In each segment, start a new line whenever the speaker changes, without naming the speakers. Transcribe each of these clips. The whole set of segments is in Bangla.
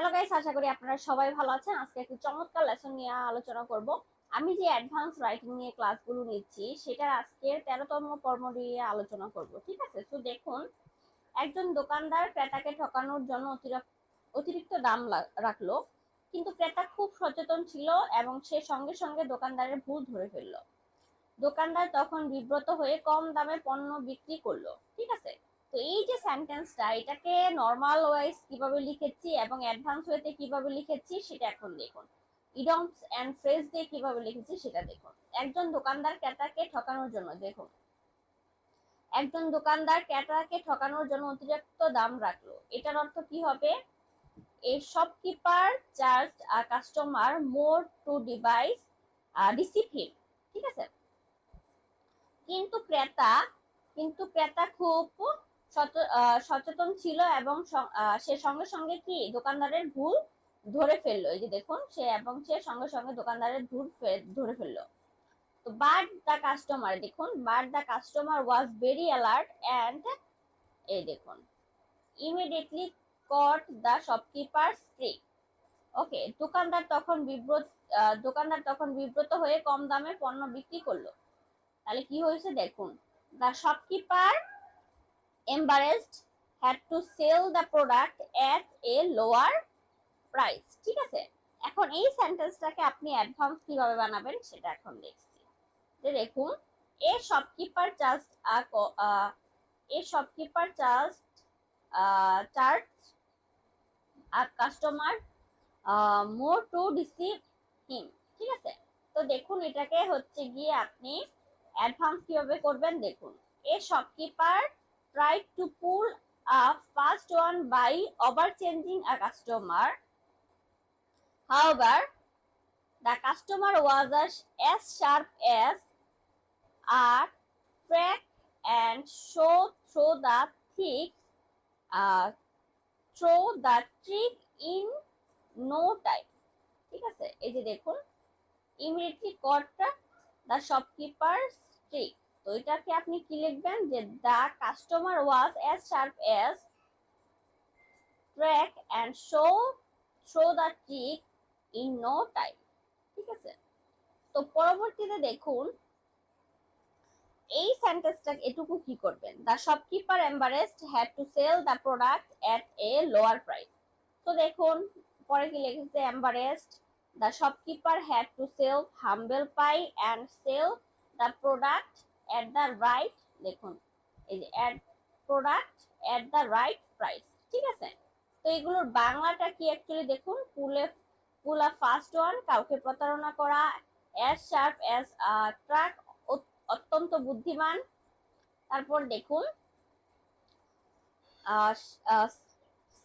হ্যালো গাইস, আশা করি আপনারা সবাই ভালো আছেন। আজকে একটি চমৎকার লেসন নিয়ে আলোচনা করব। আমি যে অ্যাডভান্স রাইটিং নিয়ে ক্লাসগুলো নিচ্ছি সেটার আজকের 13তম পর্ব নিয়ে আলোচনা করব। ঠিক আছে, তো দেখুন, একজন দোকানদার ক্রেতাকে ঠকানোর জন্য অতিরিক্ত দাম রাখলো, কিন্তু ক্রেতা খুব সচেতন ছিল এবং সে সঙ্গে সঙ্গে দোকানদারের ভুল ধরে ফেললো। দোকানদার তখন বিব্রত হয়ে কম দামে পণ্য বিক্রি করলো। ঠিক আছে, তো এই যে সেন্টেন্সটা, এটাকে নর্মাল ওয়াইজ কিভাবে লিখেছি এবং অ্যাডভান্স ওয়েতে কিভাবে লিখেছি সেটা এখন দেখুন। ইডমস এন্ড ফ্রেজ দিয়ে কিভাবে লিখেছি সেটা দেখুন। একজন দোকানদার ক্রেতাকে ঠকানোর জন্য, দেখুন, একজন দোকানদার ক্রেতাকে ঠকানোর জন্য অতিরিক্ত দাম রাখলো। এটার অর্থ কি হবে? A shopkeeper charge a customer more to deceive him. ঠিক আছে, কিন্তু ক্রেতা খুব সচেতন ছিল এবং সে সঙ্গে সঙ্গে কি দোকানদারের ভুল ধরে ফেললো। এই যে দেখুন, সে সঙ্গে সঙ্গে দোকানদারের ভুল ধরে ফেললো। তো বাট দ্য কাস্টমার, দেখুন, but the customer was very alert and, এই দেখুন, immediately caught the shopkeeper trick. Okay, দোকানদার তখন বিব্রত হয়ে কম দামে পণ্য বিক্রি করলো। তাহলে কি হয়েছে দেখুন, the shopkeeper embarrassed had to sell the product at a lower price। ঠিক আছে, এখন এই সেন্টেন্সটাকে আপনি অ্যাডভান্স কিভাবে বানাবেন সেটা এখন দেখছি। দেখুন, a shopkeeper just a shopkeeper just charge a customer more to deceive him. ঠিক আছে, তো দেখুন, এটাকে হচ্ছে গিয়ে আপনি অ্যাডভান্স কিভাবে করবেন দেখুন। A shopkeeper tried to pull a fast one by overcharging a customer. However, the customer was as sharp as a track and uh, throw the trick in no time। ঠিক আছে, এই যে দেখুন, immediately caught the shopkeeper trick. তো এটাকে আপনি কি লিখবেন যে the customer was as sharp as track and throw the trick in no time. ঠিক আছে, তো পরবর্তীতে দেখুন, এই সেন্টেন্সটা এটুকু কি করবেন, the shopkeeper embarrassed had to sell the product at a lower price. তো দেখুন, পরে কি লিখেছে, embarrassed the shopkeeper had to sell humble pie and sell the product at the right, দেখুন, এই যে product at the right price. ঠিক আছে, তো এগুলোর বাংলাটা কি অ্যাকচুয়ালি দেখুন, পুল আ ফাস্ট ওয়ান, কাউকে প্রতারণা করা, অ্যাজ শার্প অ্যাজ ট্রাক, অত্যন্ত বুদ্ধিমান। তারপর দেখুন,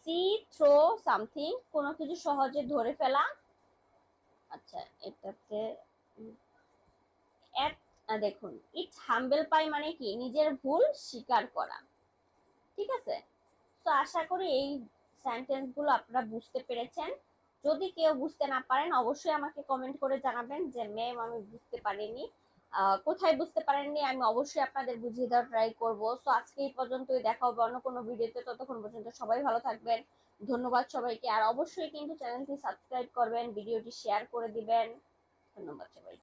সি থ্রো সামথিং, কোনো কিছু সহজে ধরে ফেলা। আচ্ছা, এটাতে দেখুন, ইট হাম্বল পাই মানে কি, নিজের ভুল স্বীকার করা। ঠিক আছে, তো আশা করি এই সেন্টেন্স গুলো আপনারা বুঝতে পেরেছেন। যদি কেউ বুঝতে না পারেন অবশ্যই আমাকে কমেন্ট করে জানাবেন যে ম্যাম আমি বুঝতে পারিনি, কোথায় বুঝতে পারেননি, আমি অবশ্যই আপনাদের বুঝিয়ে দেওয়ার ট্রাই করবো। সো আজকে এই পর্যন্তই, দেখা হবে অন্য কোনো ভিডিওতে। ততক্ষণ পর্যন্ত সবাই ভালো থাকবেন। ধন্যবাদ সবাইকে, আর অবশ্যই কিন্তু চ্যানেলটি সাবস্ক্রাইব করবেন, ভিডিওটি শেয়ার করে দিবেন। ধন্যবাদ সবাই।